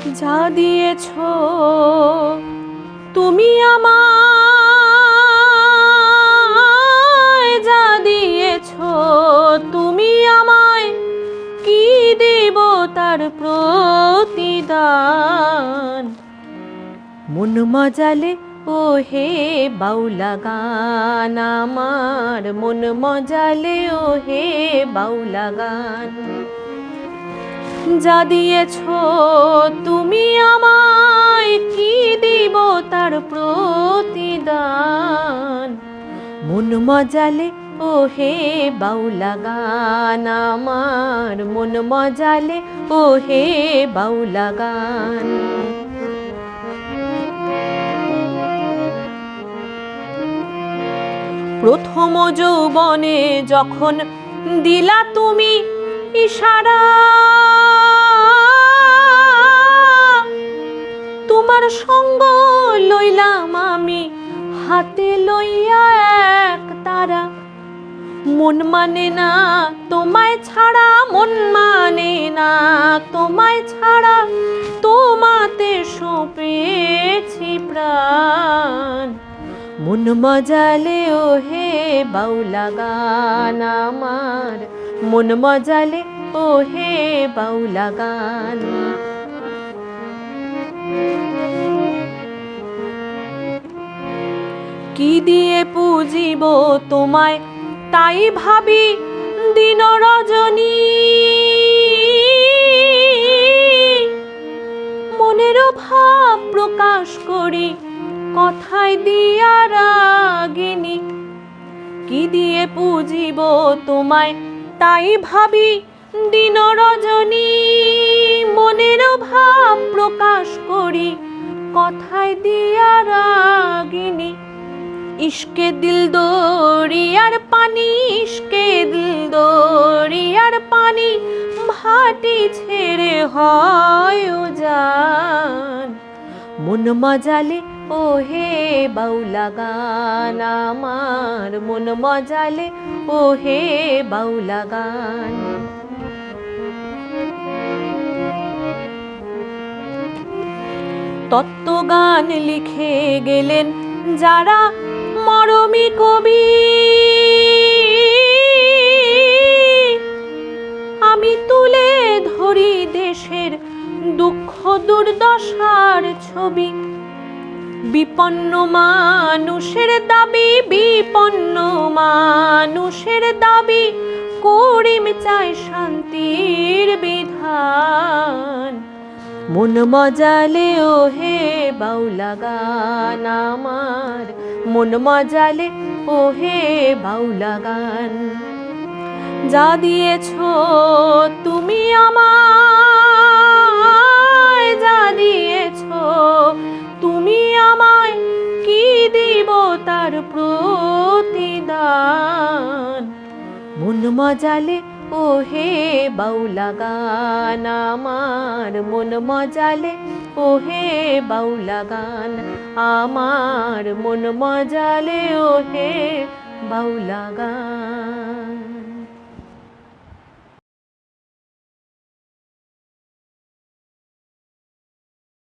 যা দিয়েছ তুমি আমায়, যা দিয়েছ তুমি আমায়, কি দেব তার প্রতিদান। মন মজালে ও হে বাউলা গান আমার, মন মজালে ও হে বাউলা গান। যা দিয়েছ তুমি আমায়, কি দিব তার প্রতিদান। মন মজালে ও হে বাউলা গান আমার, মন মজালে ও হে বাউলা গান। প্রথম যৌবনে যখন দিলা তুমি ইশারা, তোমার সঙ্গ লইলাম আমি হাতে লইয়া এক তারা। মন মানে না তোমায় ছাড়া, মন মানে না তোমায় ছাড়া, তোমাতে সঁপেছি প্রাণ। মন মজালে ও হে বাউলা গান আমার, মন মজালে ও হে বাউলা গান। কি দিয়ে পুজিব তোমায় তাই ভাবি দিন রজনী, মনের ভাব প্রকাশ করি কথায় দিয়া রাগিনী। কি দিয়ে পুজিব তোমায় তাই ভাবি দিন রজনী, মনের ভাব প্রকাশ করি কথায় দিয়া রাগিনী। ইশকে দিল দরিয়ার পানি, ইশকে দিল দরিয়ার পানি, ভাটি ছেড়ে হয় জান। মন মজালে ও হে বাউলা গান আমার, মন মজালে ও হে বাউলা গান। তত্ত্বগান লিখে গেলেন যারা মরমী কবি, আমি তুলে ধরি দেশের দুঃখ দুর্দশার ছবি। বিপন্ন মানুষের দাবি, বিপন্ন মানুষের দাবি, করিম চাই শান্তির বিধান। মন মজালে ও হে বাউলা গান আমার, মন মজালে ও হে বাউলা গান। যা দিয়েছ তুমি আমায়, যা দিয়েছ তুমি আমায়, কি দিব তার প্রতিদান। মন মজালে ও হে বাউলা গান আমার, মন মজালে ও হে বাউলা গান আমার, মন মজালে ও হে বাউলা গান।